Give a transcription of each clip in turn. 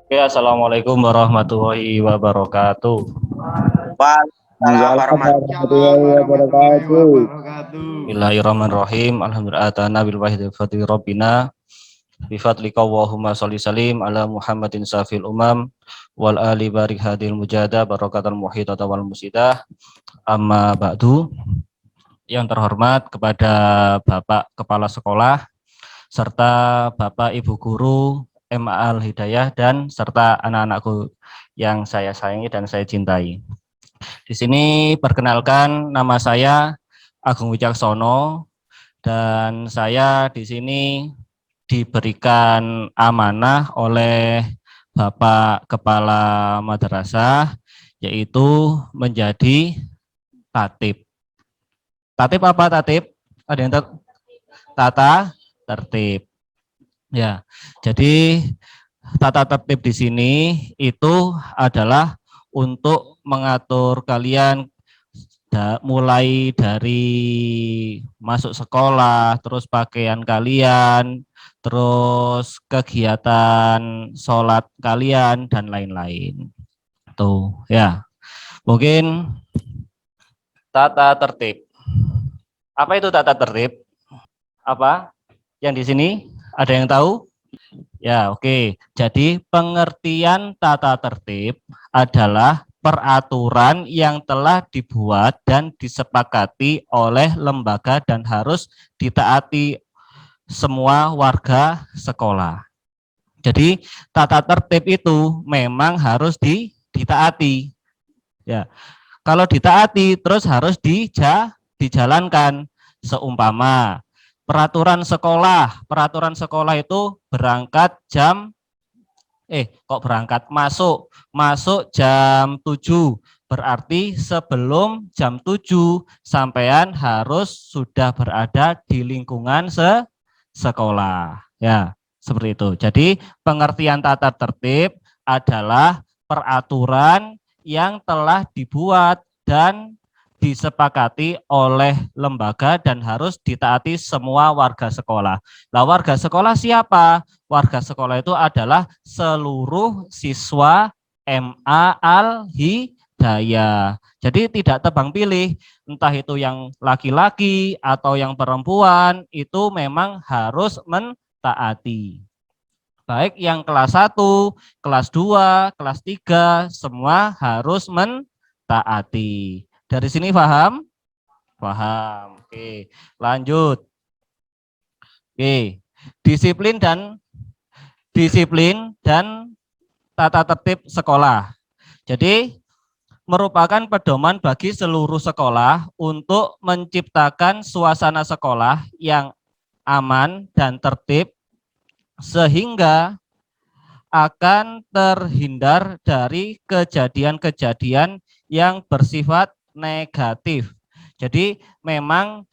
Oke, assalamualaikum warahmatullahi wabarakatuh. Waalaikumsalam Waalaikumsalam warahmatullahi warahmatullahi wabarakatuh. wabarakatuh. Bismillahirrahmanirrahim. Alhamdulillah ta'ala bil wahidil fadli rabbina. Bifadlika Allahumma sholli salim ala Muhammadin safil umam wal ali barik hadil mujada barakatan muhitata wal musidah. Amma ba'du. Yang terhormat kepada Bapak Kepala Sekolah serta Bapak Ibu Guru MA Al Hidayah dan serta anak-anakku yang saya sayangi dan saya cintai. Di sini perkenalkan, nama saya Agung Wicaksono dan saya di sini diberikan amanah oleh Bapak Kepala Madrasah, yaitu menjadi tatib. Tatib apa tatib? Ada yang tata tertib. Ya, jadi tata tertib di sini itu adalah untuk mengatur kalian mulai dari masuk sekolah, terus pakaian kalian, terus kegiatan sholat kalian dan lain-lain. Tuh, ya. Mungkin tata tertib. Apa itu tata tertib? Apa? Yang di sini ada yang tahu? Ya, oke. Jadi pengertian tata tertib adalah peraturan yang telah dibuat dan disepakati oleh lembaga dan harus ditaati semua warga sekolah. Jadi tata tertib itu memang harus ditaati. Ya, kalau ditaati terus harus dijalankan. Seumpama peraturan sekolah itu berangkat masuk jam 7, berarti sebelum jam 7 sampean harus sudah berada di lingkungan sekolah. Ya, seperti itu. Jadi pengertian tata tertib adalah peraturan yang telah dibuat dan disepakati oleh lembaga dan harus ditaati semua warga sekolah. Nah, warga sekolah siapa? Warga sekolah itu adalah seluruh siswa MA Al Hidayah. Jadi tidak tebang pilih, entah itu yang laki-laki atau yang perempuan, itu memang harus mentaati. Baik yang kelas 1, kelas 2, kelas 3, semua harus mentaati. Dari sini paham? Paham. Oke, lanjut. Oke, disiplin dan tata tertib sekolah. Jadi merupakan pedoman bagi seluruh sekolah untuk menciptakan suasana sekolah yang aman dan tertib sehingga akan terhindar dari kejadian-kejadian yang bersifat negatif. Jadi memang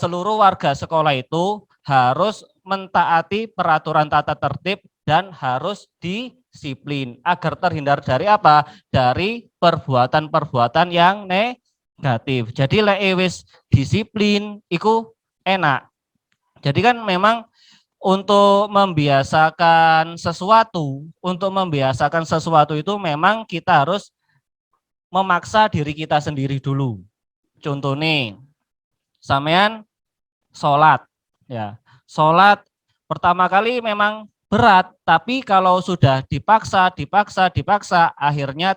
seluruh warga sekolah itu harus mentaati peraturan tata tertib dan harus disiplin agar terhindar dari apa? Dari perbuatan-perbuatan yang negatif. Jadi lek wis disiplin iku enak. Jadi kan memang untuk membiasakan sesuatu itu memang kita harus memaksa diri kita sendiri dulu. Contoh nih, sampean sholat, ya, sholat pertama kali memang berat, tapi kalau sudah dipaksa, akhirnya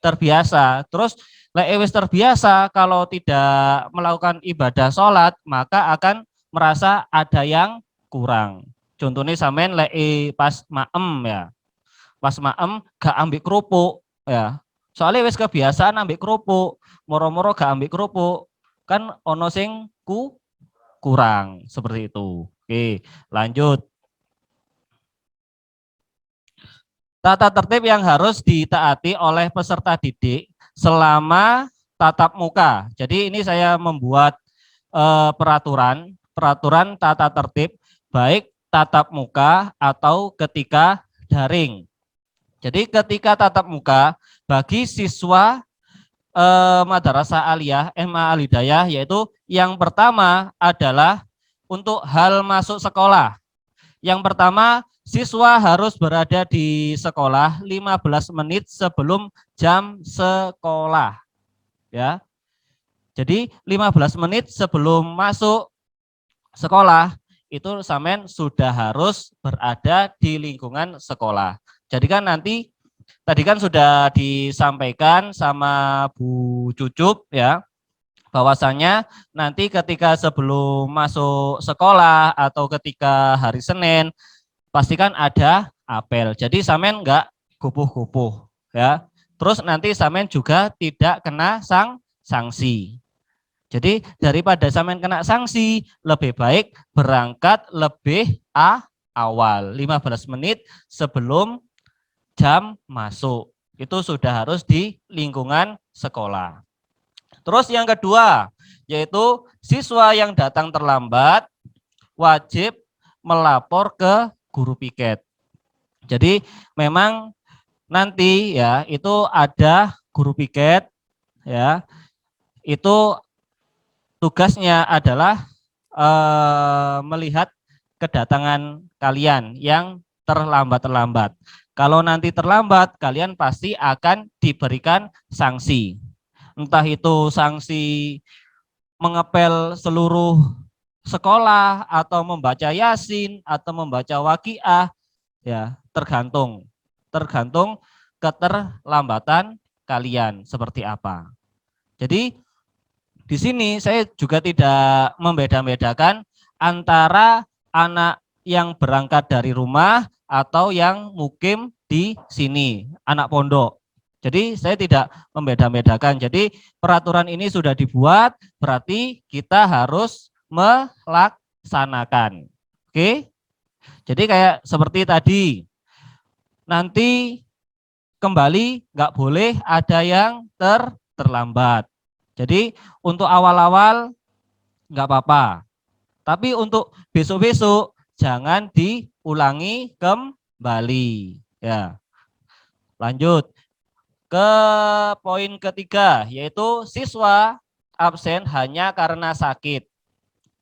terbiasa. Terus lek terbiasa, kalau tidak melakukan ibadah sholat, maka akan merasa ada yang kurang. Contohnya sampean pas maem ya. Pas maem gak ambil kerupuk ya. Soalnya wis kebiasaan ambil kerupuk, moro-moro gak ambil kerupuk. Kan ono sing kurang seperti itu. Oke, lanjut. Tata tertib yang harus ditaati oleh peserta didik selama tatap muka. Jadi ini saya membuat peraturan tata tertib baik tatap muka atau ketika daring. Jadi ketika tatap muka bagi siswa Madrasah Aliyah MA Al Hidayah, yaitu yang pertama adalah untuk hal masuk sekolah. Yang pertama siswa harus berada di sekolah 15 menit sebelum jam sekolah. Ya. Jadi 15 menit sebelum masuk sekolah itu sampean sudah harus berada di lingkungan sekolah. Jadi kan nanti tadi kan sudah disampaikan sama Bu Cucup ya, bahwasannya nanti ketika sebelum masuk sekolah atau ketika hari Senin pastikan ada apel. Jadi sampean enggak gupuh-gupuh ya. Terus nanti sampean juga tidak kena sanksi. Jadi daripada sampean kena sanksi, lebih baik berangkat lebih awal, 15 menit sebelum jam masuk. Itu sudah harus di lingkungan sekolah. Terus yang kedua, yaitu siswa yang datang terlambat wajib melapor ke guru piket. Jadi memang nanti ya itu ada guru piket ya. Itu tugasnya adalah melihat kedatangan kalian yang terlambat-terlambat. Kalau nanti terlambat, kalian pasti akan diberikan sanksi. Entah itu sanksi mengepel seluruh sekolah atau membaca Yasin atau membaca Waqiah, ya tergantung keterlambatan kalian seperti apa. Jadi di sini saya juga tidak membeda-bedakan antara anak yang berangkat dari rumah atau yang mukim di sini, anak pondok. Jadi saya tidak membeda-bedakan. Jadi peraturan ini sudah dibuat, berarti kita harus melaksanakan. Oke? Jadi kayak seperti tadi, nanti kembali nggak boleh ada yang terlambat. Jadi untuk awal-awal nggak apa-apa, tapi untuk besok-besok jangan diulangi kembali. Ya, lanjut ke poin ketiga, yaitu siswa absen hanya karena sakit.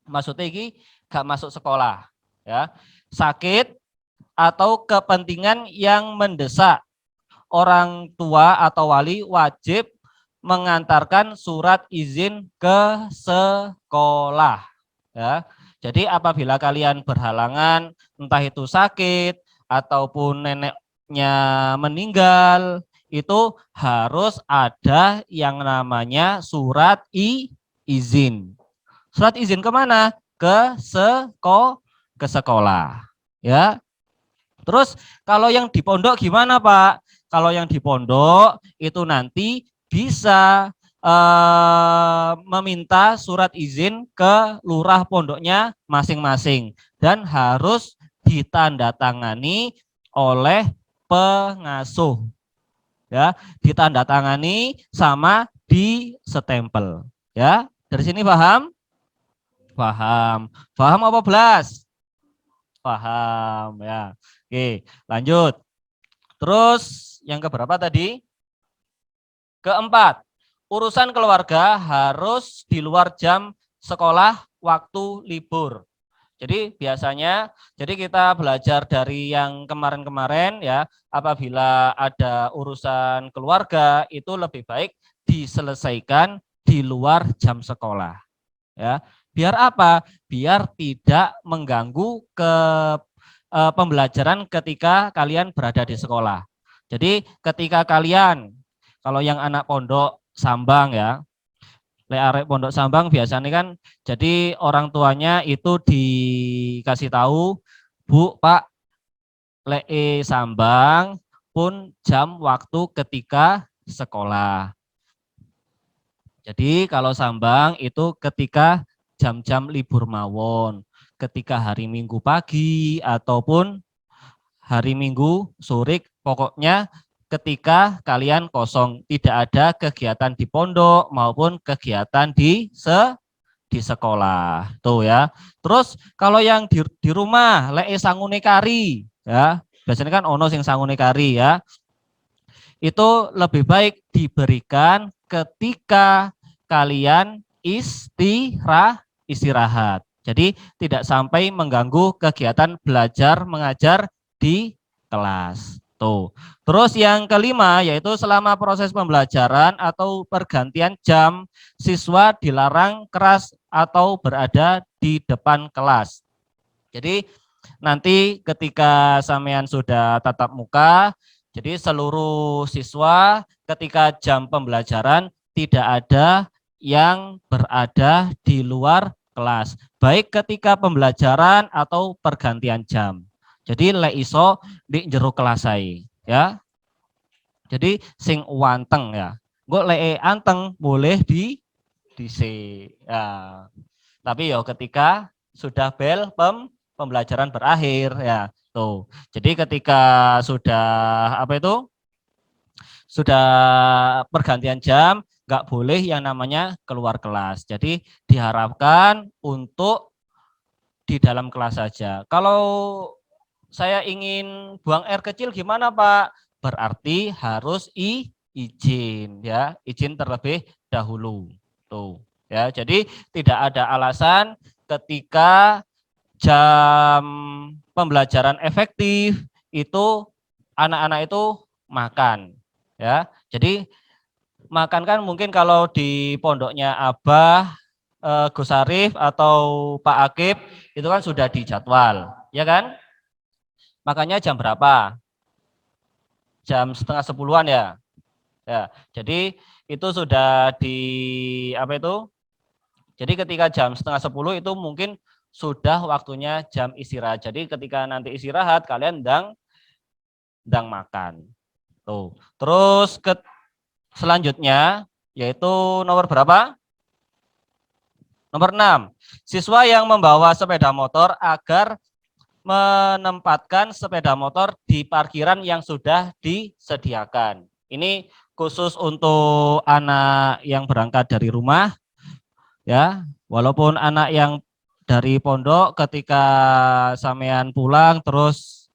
Maksudnya ini nggak masuk sekolah, ya sakit atau kepentingan yang mendesak. Orang tua atau wali wajib mengantarkan surat izin ke sekolah. Ya. Jadi apabila kalian berhalangan, entah itu sakit ataupun neneknya meninggal, itu harus ada yang namanya surat izin. Surat izin kemana? Ke sekolah. Ya. Terus kalau yang di pondok gimana Pak? Kalau yang di pondok itu nanti bisa meminta surat izin ke lurah pondoknya masing-masing dan harus ditandatangani oleh pengasuh. Ya, ditandatangani sama di stempel. Ya, dari sini paham? Paham. Paham apa belas? Paham ya. Oke, lanjut. Terus yang keberapa tadi? Keempat, urusan keluarga harus di luar jam sekolah waktu libur. Jadi biasanya, jadi kita belajar dari yang kemarin-kemarin ya, apabila ada urusan keluarga itu lebih baik diselesaikan di luar jam sekolah. Ya, biar apa? Biar tidak mengganggu ke pembelajaran ketika kalian berada di sekolah. Jadi ketika kalian, kalau yang anak pondok sambang ya, arek pondok sambang biasanya kan, jadi orang tuanya itu dikasih tahu, Bu, Pak, sambang pun jam waktu ketika sekolah. Jadi kalau sambang itu ketika jam-jam libur mawon, ketika hari Minggu pagi ataupun hari Minggu sore, pokoknya ketika kalian kosong, tidak ada kegiatan di pondok maupun kegiatan di sekolah. Tuh ya. Terus kalau yang di rumah sangune kari ya, biasanya kan ono sing sangune kari ya. Itu lebih baik diberikan ketika kalian istirahat. Jadi tidak sampai mengganggu kegiatan belajar mengajar di kelas. Tuh. Terus yang kelima yaitu selama proses pembelajaran atau pergantian jam, siswa dilarang keras atau berada di depan kelas. Jadi nanti ketika sampean sudah tatap muka, jadi seluruh siswa ketika jam pembelajaran tidak ada yang berada di luar kelas, baik ketika pembelajaran atau pergantian jam. Jadi lek iso di jero kelas saya, ya. Jadi sing wanteng ya. Engko lek anteng boleh di ya. Tapi ya ketika sudah bel pembelajaran berakhir ya. Tuh. Jadi ketika sudah apa itu? Sudah pergantian jam, nggak boleh yang namanya keluar kelas. Jadi diharapkan untuk di dalam kelas saja. Kalau saya ingin buang air kecil gimana Pak? Berarti harus izin ya, izin terlebih dahulu. Tuh, ya. Jadi tidak ada alasan ketika jam pembelajaran efektif itu anak-anak itu makan ya. Jadi makan kan mungkin kalau di pondoknya Abah Gus Arif atau Pak Akib itu kan sudah dijadwal, ya kan? Makanya jam berapa? Jam setengah 10-an ya. Ya, jadi itu sudah di apa itu? Jadi ketika jam setengah 10 itu mungkin sudah waktunya jam istirahat. Jadi ketika nanti istirahat kalian ndang makan. Tuh. Terus selanjutnya yaitu nomor berapa? Nomor 6. Siswa yang membawa sepeda motor agar menempatkan sepeda motor di parkiran yang sudah disediakan. Ini khusus untuk anak yang berangkat dari rumah ya. Walaupun anak yang dari pondok ketika sampean pulang terus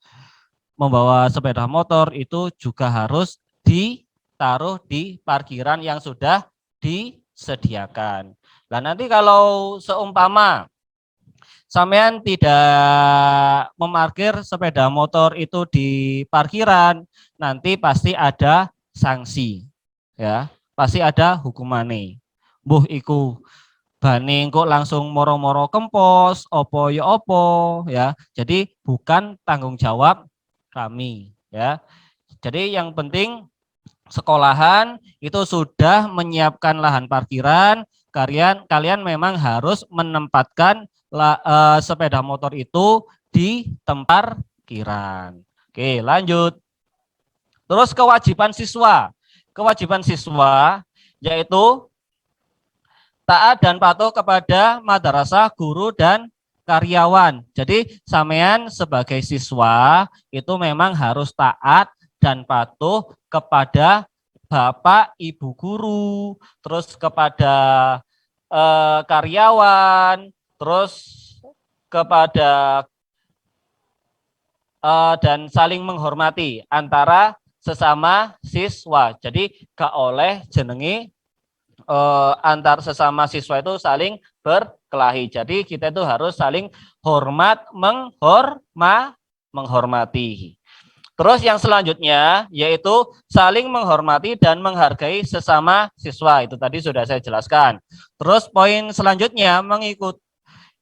membawa sepeda motor itu juga harus ditaruh di parkiran yang sudah disediakan. Nah, nanti kalau seumpama sampean tidak memarkir sepeda motor itu di parkiran, nanti pasti ada sanksi. Ya, pasti ada hukumane. Mbuh iku bani kok langsung moro-moro kempos, opo ya opo ya. Jadi bukan tanggung jawab kami ya. Jadi yang penting sekolahan itu sudah menyiapkan lahan parkiran, kalian memang harus menempatkan sepeda motor itu di tempat parkiran. Oke, lanjut. Terus kewajiban siswa. Kewajiban siswa yaitu taat dan patuh kepada madrasah, guru dan karyawan. Jadi sampean sebagai siswa itu memang harus taat dan patuh kepada bapak, ibu guru, terus kepada karyawan, terus kepada dan saling menghormati antara sesama siswa. Jadi gak oleh jenengi antar sesama siswa itu saling berkelahi. Jadi kita itu harus saling hormat, menghormati. Terus yang selanjutnya yaitu saling menghormati dan menghargai sesama siswa. Itu tadi sudah saya jelaskan. Terus poin selanjutnya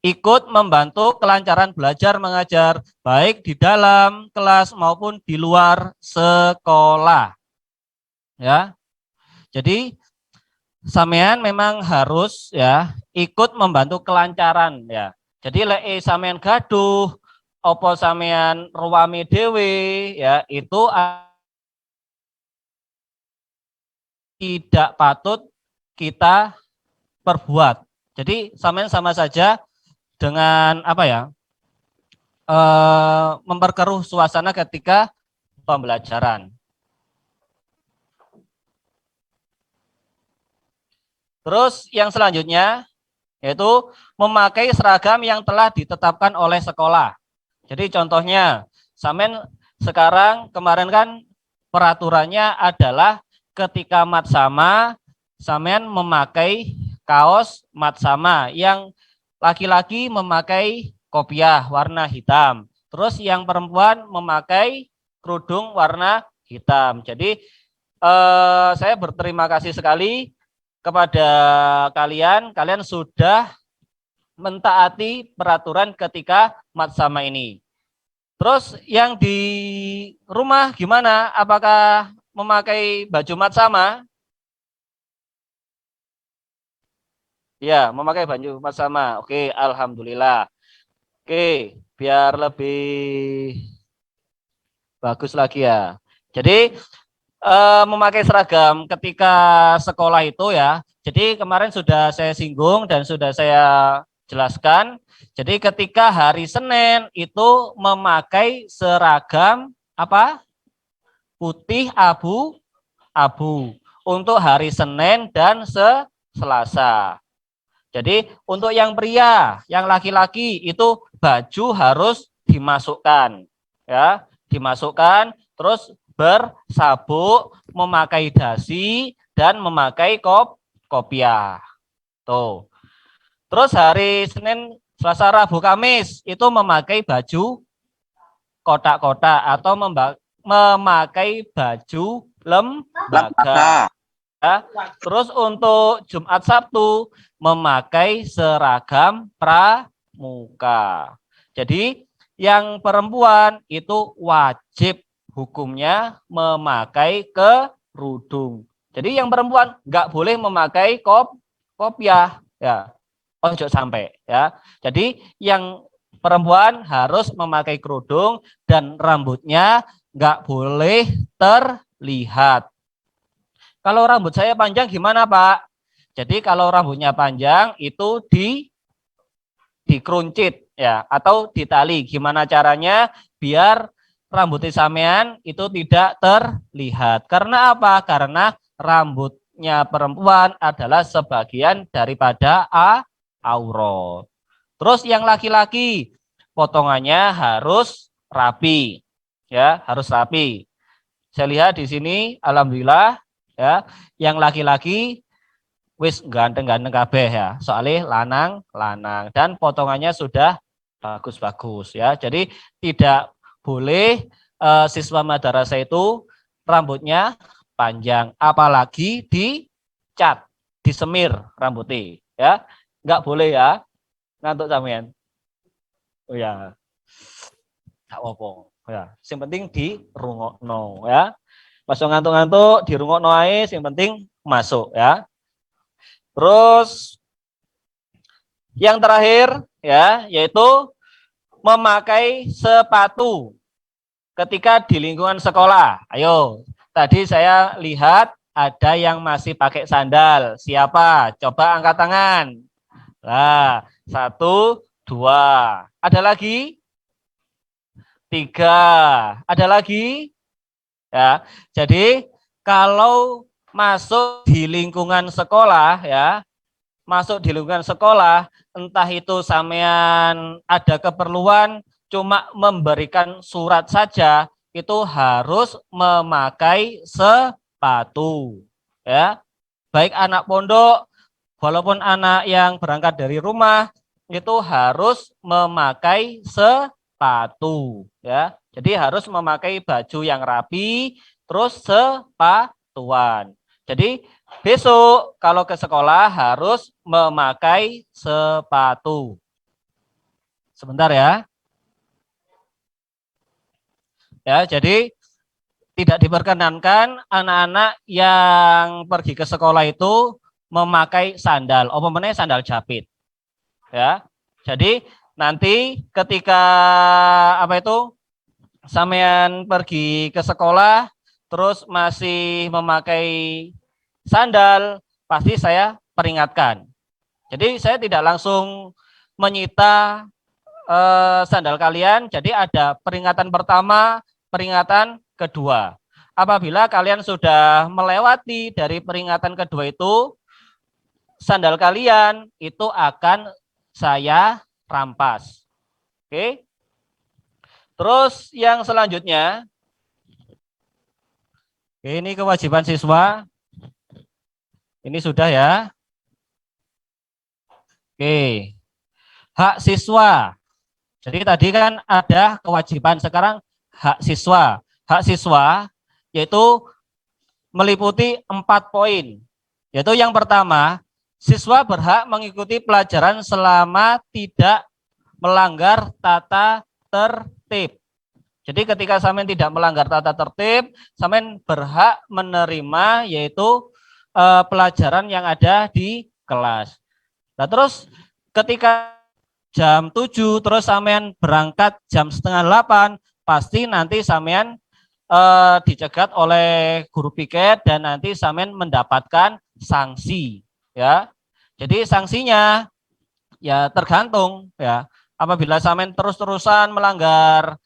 ikut membantu kelancaran belajar mengajar baik di dalam kelas maupun di luar sekolah. Ya. Jadi sampean memang harus ya ikut membantu kelancaran ya. Jadi lek sampean gaduh opo sampean ruwami dewe ya itu tidak patut kita perbuat. Jadi sampean sama saja dengan apa ya? Memperkeruh suasana ketika pembelajaran. Terus yang selanjutnya yaitu memakai seragam yang telah ditetapkan oleh sekolah. Jadi contohnya, sampean sekarang kemarin kan peraturannya adalah ketika mat sama, sampean memakai kaos mat sama, yang laki-laki memakai kopiah warna hitam. Terus yang perempuan memakai kerudung warna hitam. Jadi saya berterima kasih sekali kepada kalian. Kalian sudah mentaati peraturan ketika matsama ini. Terus yang di rumah gimana? Apakah memakai baju matsama? Ya, memakai baju matsama. Oke, alhamdulillah. Oke, biar lebih bagus lagi ya. Jadi memakai seragam ketika sekolah itu ya. Jadi kemarin sudah saya singgung dan sudah saya jelaskan. Jadi ketika hari Senin itu memakai seragam apa? Putih abu-abu untuk hari Senin dan Selasa. Jadi untuk yang pria, yang laki-laki itu baju harus dimasukkan, ya, dimasukkan, terus bersabuk, memakai dasi dan memakai kopiah. Tuh. Terus hari Senin, Selasa, Rabu, Kamis itu memakai baju kotak-kotak atau memakai baju lembaga. Ya. Terus untuk Jumat Sabtu memakai seragam pramuka. Jadi yang perempuan itu wajib hukumnya memakai kerudung. Jadi yang perempuan nggak boleh memakai kopiah ya. Ojo sampai ya. Jadi yang perempuan harus memakai kerudung dan rambutnya nggak boleh terlihat. Kalau rambut saya panjang gimana Pak? Jadi kalau rambutnya panjang itu dikruncit ya atau ditali. Gimana caranya biar rambut sampean itu tidak terlihat? Karena apa? Karena rambutnya perempuan adalah sebagian daripada aurat. Terus yang laki-laki potongannya harus rapi. Ya, harus rapi. Saya lihat di sini alhamdulillah ya, yang laki-laki wis ganteng-ganteng kabeh ya. Soalnya lanang-lanang dan potongannya sudah bagus-bagus ya. Jadi tidak boleh siswa madrasah itu rambutnya panjang, apalagi dicat, disemir rambutnya ya. Enggak boleh ya. Ngantuk sampean. Oh ya. Tak apa. Ya, yang penting dirungokno ya. Pas ngantuk-ngantuk dirungokno ae, yang penting masuk ya. Terus yang terakhir ya, yaitu memakai sepatu ketika di lingkungan sekolah. Ayo, tadi saya lihat ada yang masih pakai sandal. Siapa? Coba angkat tangan. Nah, 1, 2. Ada lagi? 3. Ada lagi? Ya. Jadi kalau masuk di lingkungan sekolah ya, masuk di lingkungan sekolah, entah itu sampean ada keperluan cuma memberikan surat saja, itu harus memakai sepatu. Ya. Baik anak pondok, walaupun anak yang berangkat dari rumah, itu harus memakai sepatu. Ya. Jadi harus memakai baju yang rapi, terus sepatuan. Jadi besok kalau ke sekolah harus memakai sepatu. Sebentar ya. Ya, jadi tidak diperkenankan anak-anak yang pergi ke sekolah itu memakai sandal. Apa namanya sandal jepit. Ya. Jadi nanti ketika apa itu sampean pergi ke sekolah terus masih memakai sandal, pasti saya peringatkan. Jadi saya tidak langsung menyita sandal kalian, jadi ada peringatan pertama, peringatan kedua. Apabila kalian sudah melewati dari peringatan kedua itu, sandal kalian itu akan saya rampas. Oke? Terus yang selanjutnya, ini kewajiban siswa. Ini sudah ya. Oke. Hak siswa. Jadi tadi kan ada kewajiban, sekarang hak siswa. Hak siswa yaitu meliputi 4 poin. Yaitu yang pertama, siswa berhak mengikuti pelajaran selama tidak melanggar tata tertib. Jadi ketika sampean tidak melanggar tata tertib, sampean berhak menerima yaitu pelajaran yang ada di kelas. Nah terus ketika jam 7 terus sampean berangkat jam setengah 8, pasti nanti sampean dicegat oleh guru piket dan nanti sampean mendapatkan sanksi ya. Jadi sanksinya ya tergantung ya. Apabila sampean terus-terusan melanggar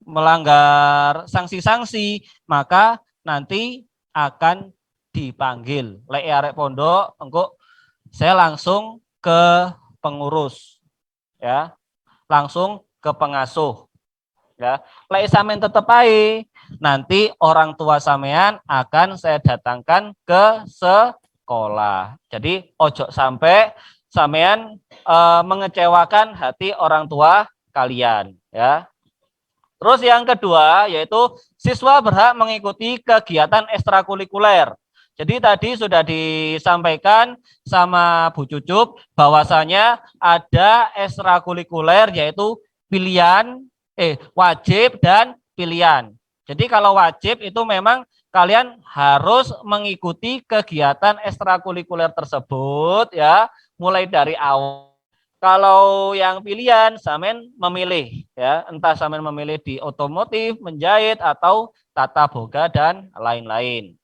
melanggar sanksi-sanksi, maka nanti akan dipanggil. Lek arek pondok engko saya langsung ke pengurus ya. Langsung ke pengasuh. Ya, lek sampean tetep ae, nanti orang tua sampean akan saya datangkan ke sekolah. Jadi ojo sampai sampean mengecewakan hati orang tua kalian ya. Terus yang kedua yaitu siswa berhak mengikuti kegiatan ekstrakurikuler. Jadi tadi sudah disampaikan sama Bu Cucup bahwasanya ada ekstrakurikuler yaitu wajib dan pilihan. Jadi kalau wajib itu memang kalian harus mengikuti kegiatan ekstrakurikuler tersebut ya, mulai dari awal. Kalau yang pilihan sampean memilih ya, entah sampean memilih di otomotif, menjahit atau tata boga dan lain-lain.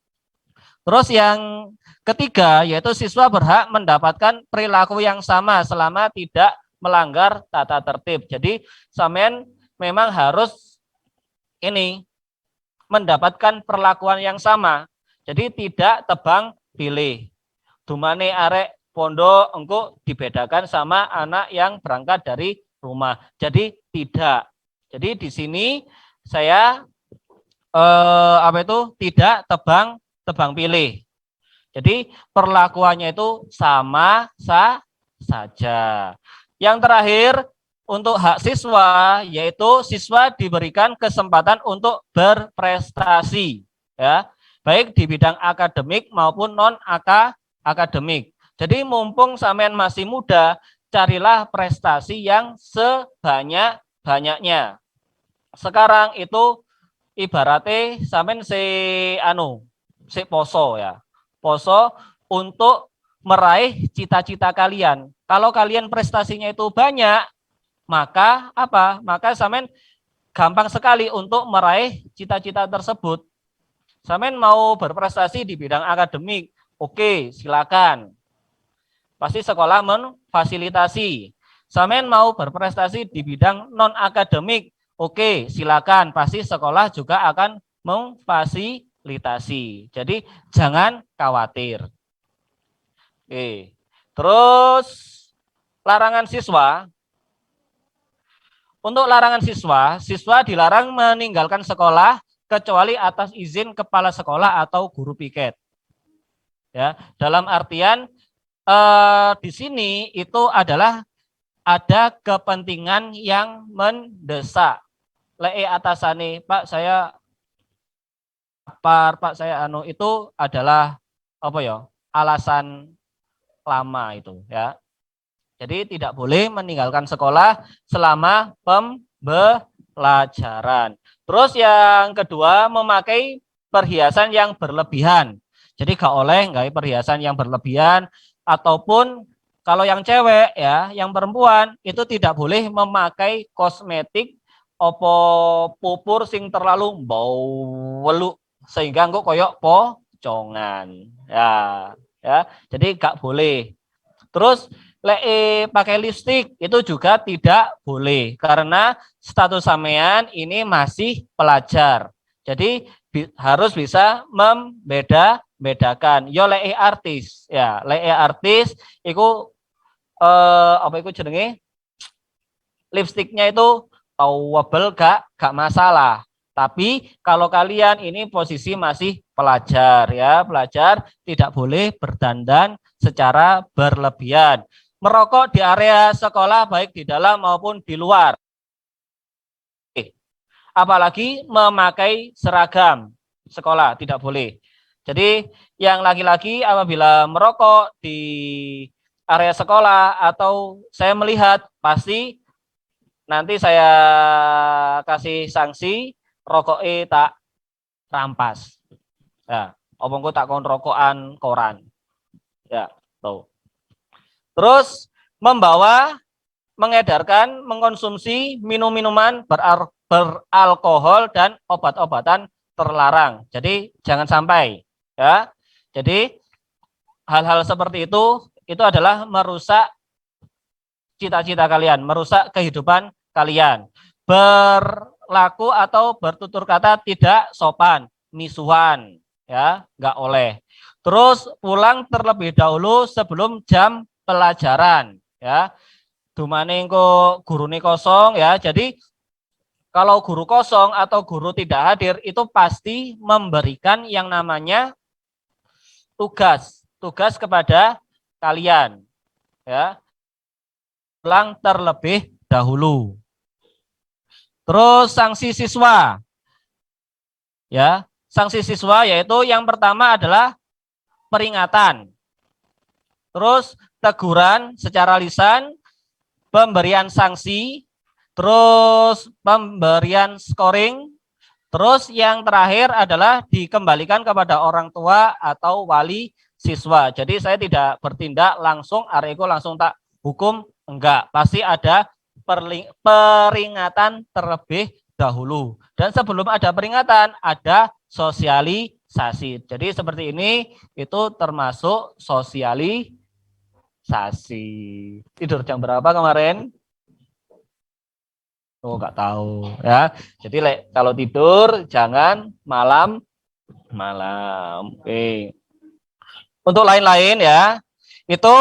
Terus yang ketiga yaitu siswa berhak mendapatkan perilaku yang sama selama tidak melanggar tata tertib. Jadi sampean memang harus ini mendapatkan perlakuan yang sama. Jadi tidak tebang pilih. Dumane arek pondok engko dibedakan sama anak yang berangkat dari rumah. Jadi tidak. Jadi di sini saya tidak tebang pilih. Jadi perlakuannya itu sama saja. Yang terakhir untuk hak siswa yaitu siswa diberikan kesempatan untuk berprestasi ya, baik di bidang akademik maupun non akademik. Jadi mumpung sampean masih muda, carilah prestasi yang sebanyak-banyaknya. Sekarang itu ibaratnya sampean si poso ya. Poso untuk meraih cita-cita kalian. Kalau kalian prestasinya itu banyak, maka apa? Maka sampean gampang sekali untuk meraih cita-cita tersebut. Sampean mau berprestasi di bidang akademik, oke, silakan. Pasti sekolah memfasilitasi. Sampean mau berprestasi di bidang non akademik, oke, silakan. Pasti sekolah juga akan memfasilitasi. Jadi jangan khawatir. Oke. Terus larangan siswa. Untuk larangan siswa, siswa dilarang meninggalkan sekolah kecuali atas izin kepala sekolah atau guru piket. Ya, dalam artian di sini itu adalah ada kepentingan yang mendesak. Lek atasane, Pak saya itu adalah alasan lama itu ya. Jadi tidak boleh meninggalkan sekolah selama pembelajaran. Terus yang kedua, memakai perhiasan yang berlebihan. Jadi gak oleh nggak perhiasan yang berlebihan, ataupun kalau yang cewek ya, yang perempuan itu tidak boleh memakai kosmetik opo pupur sing terlalu bau welu sehingga engko koyok pocongan. Ya. Jadi gak boleh. Terus pakai lipstik itu juga tidak boleh karena status sampean ini masih pelajar. Jadi harus bisa membedakan. Yo artis ya, artis itu jenenge lipstiknya itu towable gak masalah. Tapi kalau kalian ini posisi masih pelajar ya, pelajar tidak boleh berdandan secara berlebihan. merokok di area sekolah baik di dalam maupun di luar. Apalagi memakai seragam sekolah tidak boleh. Jadi yang laki-laki apabila merokok di area sekolah atau saya melihat pasti nanti saya kasih sanksi rokoknya tak rampas. Ya, omongku tak kon rokokan koran. Ya, tuh. Terus mengedarkan, mengkonsumsi minum-minuman beralkohol dan obat-obatan terlarang. Jadi jangan sampai, ya. Jadi hal-hal seperti itu adalah merusak cita-cita kalian, merusak kehidupan kalian. Berlaku atau bertutur kata tidak sopan, misuhan, ya, nggak oleh. Terus pulang terlebih dahulu sebelum jam pelajaran, ya. Dumane kok gurune kosong, ya. Jadi kalau guru kosong atau guru tidak hadir itu pasti memberikan yang namanya tugas kepada kalian, ya. Pulang terlebih dahulu. Terus sanksi siswa, ya. Sanksi siswa yaitu yang pertama adalah peringatan. Terus teguran secara lisan, pemberian sanksi, terus pemberian scoring, terus yang terakhir adalah dikembalikan kepada orang tua atau wali siswa. Jadi saya tidak bertindak langsung, areko langsung tak hukum, enggak. Pasti ada peringatan terlebih dahulu. Dan sebelum ada peringatan, ada sosialisasi. Jadi seperti ini, itu termasuk sosialisasi. Tidur jam berapa kemarin? Oh, nggak tahu ya. Jadi kalau tidur jangan malam. Oke. Untuk lain-lain ya, itu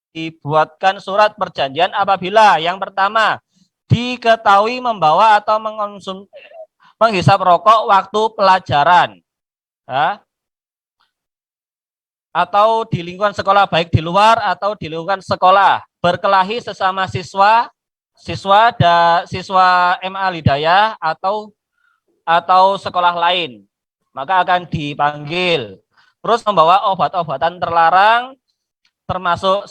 dibuatkan surat perjanjian apabila yang pertama diketahui membawa atau menghisap rokok waktu pelajaran, ya, atau di lingkungan sekolah baik di luar atau di lingkungan sekolah, berkelahi sesama siswa MA Al-Hidayah atau sekolah lain, maka akan dipanggil. Terus membawa obat-obatan terlarang termasuk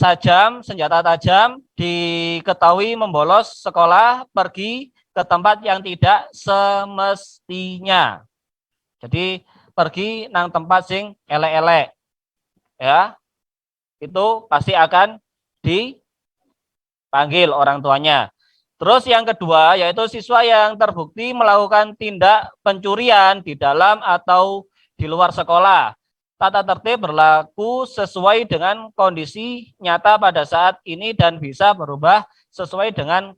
senjata tajam, diketahui membolos sekolah, pergi ke tempat yang tidak semestinya. Jadi pergi nang tempat sing elek-elek, ya, itu pasti akan dipanggil orang tuanya. Terus yang kedua yaitu siswa yang terbukti melakukan tindak pencurian di dalam atau di luar sekolah. Tata tertib berlaku sesuai dengan kondisi nyata pada saat ini dan bisa berubah sesuai dengan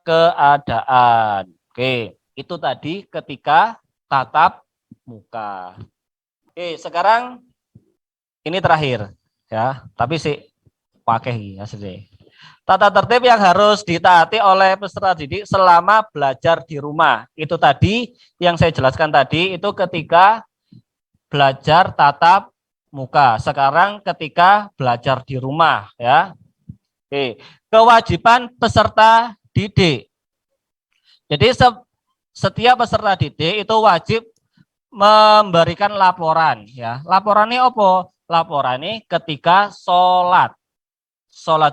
keadaan. Oke, itu tadi ketika tatap muka. Oke, sekarang ini terakhir ya, tapi sih pakai ya sih. Tata tertib yang harus ditaati oleh peserta didik selama belajar di rumah. Itu tadi yang saya jelaskan tadi, itu ketika belajar tatap muka. Sekarang ketika belajar di rumah ya. Oke, kewajiban peserta didik. Jadi setiap peserta didik itu wajib memberikan laporan ya. Laporannya apa? Laporannya ketika sholat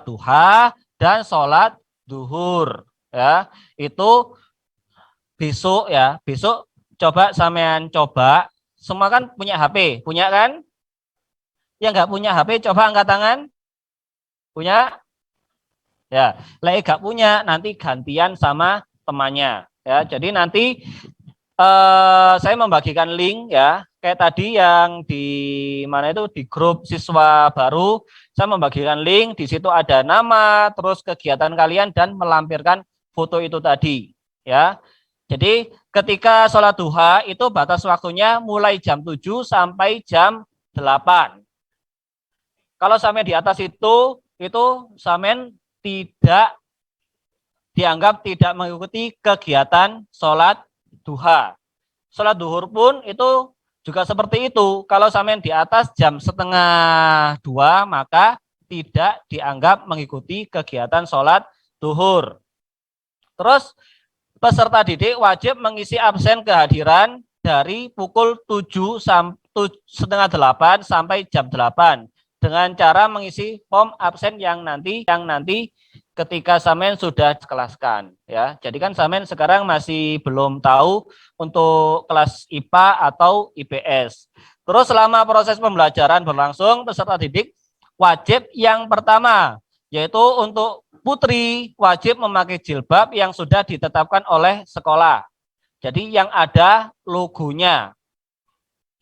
duha dan sholat duhur ya. Itu besok ya. Besok coba sampean coba. Semua kan punya HP, punya kan? Yang nggak punya HP coba angkat tangan. Punya? Ya, lagi nggak punya nanti gantian sama temannya. Ya, jadi nanti saya membagikan link ya. Kayak tadi yang di mana itu di grup siswa baru, saya membagikan link. Di situ ada nama, terus kegiatan kalian dan melampirkan foto itu tadi. Ya. Jadi ketika sholat duha itu batas waktunya mulai jam 7 sampai jam 8. Kalau sampai di atas itu sampean tidak dianggap tidak mengikuti kegiatan sholat duha. Sholat duhur pun itu juga seperti itu. Kalau sampean di atas jam 1:30 maka tidak dianggap mengikuti kegiatan sholat duhur. Terus peserta didik wajib mengisi absen kehadiran dari pukul 7:30 sampai jam 8 dengan cara mengisi form absen yang nanti ketika Samen sudah kelaskan ya. Jadi kan Samen sekarang masih belum tahu untuk kelas IPA atau IPS. Terus selama proses pembelajaran berlangsung, peserta didik wajib yang pertama yaitu untuk putri wajib memakai jilbab yang sudah ditetapkan oleh sekolah. Jadi yang ada logonya.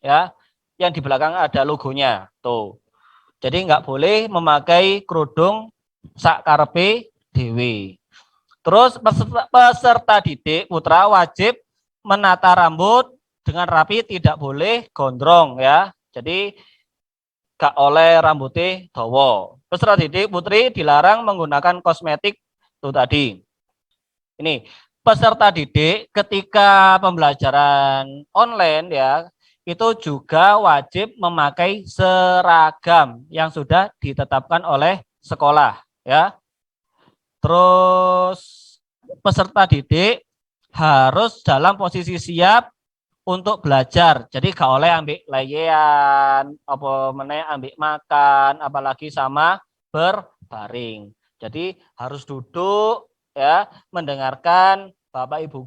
Ya, yang di belakang ada logonya. Tuh. Jadi nggak boleh memakai kerudung sak karepe dhewe. Terus peserta didik putra wajib menata rambut dengan rapi, tidak boleh gondrong ya. Jadi gak oleh rambutnya dawa. Peserta didik putri dilarang menggunakan kosmetik itu tadi. Ini peserta didik ketika pembelajaran online ya, itu juga wajib memakai seragam yang sudah ditetapkan oleh sekolah ya. Terus peserta didik harus dalam posisi siap untuk belajar. Jadi gak oleh ambil layan, apa meneh ambil makan, apalagi sama berbaring. Jadi harus duduk ya, mendengarkan Bapak Ibu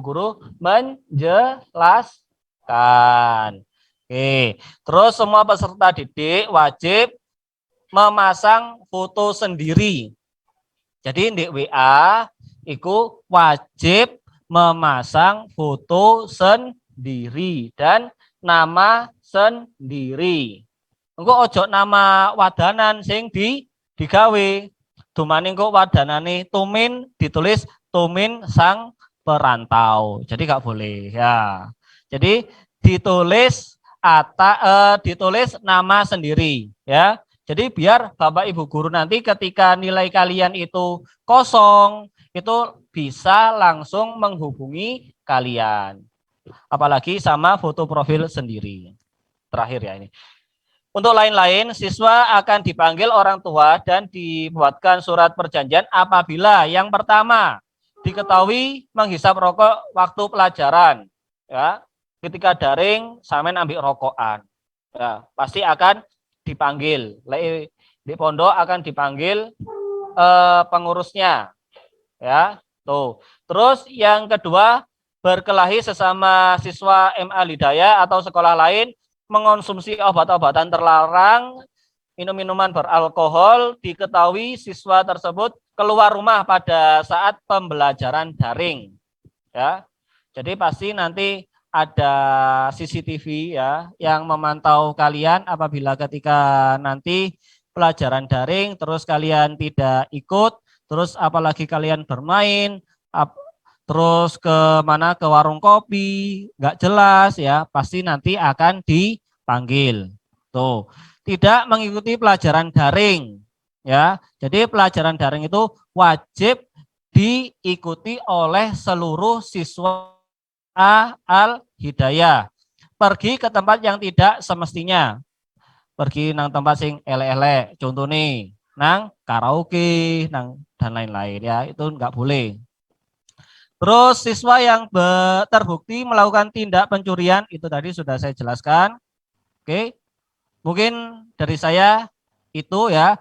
guru menjelaskan. Oke, terus semua peserta didik wajib memasang foto sendiri. Jadi di WA itu wajib memasang foto sendiri dan nama sendiri. Engko ojo nama wadanan sing digawe. Dumane engko wadanane Tumin ditulis Tumin sang perantau. Jadi gak boleh ya. Jadi ditulis ditulis nama sendiri ya. Jadi biar Bapak Ibu guru nanti ketika nilai kalian itu kosong, itu bisa langsung menghubungi kalian. Apalagi sama foto profil sendiri. Terakhir ya ini. Untuk lain-lain, siswa akan dipanggil orang tua dan dibuatkan surat perjanjian apabila yang pertama diketahui menghisap rokok waktu pelajaran. Ya, ketika daring, Samen ambil rokokan. Ya, pasti akan dipanggil. Di pondok akan dipanggil pengurusnya. Ya, tuh. Terus yang kedua, berkelahi sesama siswa MA Hidayah atau sekolah lain mengonsumsi obat-obatan terlarang, minum-minuman beralkohol, diketahui siswa tersebut keluar rumah pada saat pembelajaran daring. Ya. Jadi pasti nanti ada CCTV ya yang memantau kalian apabila ketika nanti pelajaran daring terus kalian tidak ikut, terus apalagi kalian bermain, terus ke mana, ke warung kopi, nggak jelas ya, pasti nanti akan dipanggil. Tuh, tidak mengikuti pelajaran daring ya. Jadi pelajaran daring itu wajib diikuti oleh seluruh siswa Al-Hidayah. Pergi ke tempat yang tidak semestinya. Pergi nang tempat sing elek-elek, contoh nih, nang karaoke, nang dan lain-lain ya, itu nggak boleh. Terus siswa yang terbukti melakukan tindak pencurian itu tadi sudah saya jelaskan. Oke. Mungkin dari saya itu ya.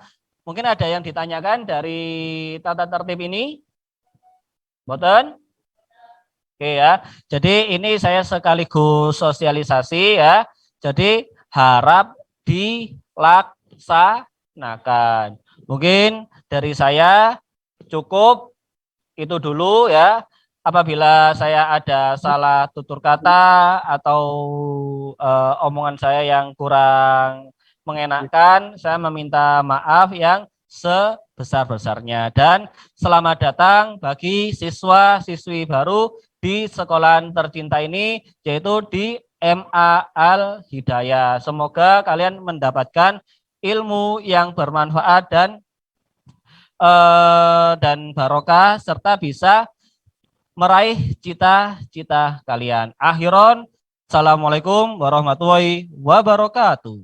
Mungkin ada yang ditanyakan dari tata tertib ini? Boten? Oke ya. Jadi ini saya sekaligus sosialisasi ya. Jadi harap dilaksanakan. Mungkin dari saya cukup itu dulu ya. Apabila saya ada salah tutur kata atau omongan saya yang kurang mengenakan, saya meminta maaf yang sebesar-besarnya. Dan selamat datang bagi siswa-siswi baru di sekolah tercinta ini, yaitu di MA Al-Hidayah. Semoga kalian mendapatkan ilmu yang bermanfaat dan barokah, serta bisa meraih cita-cita kalian. Akhiron, assalamualaikum warahmatullahi wabarakatuh.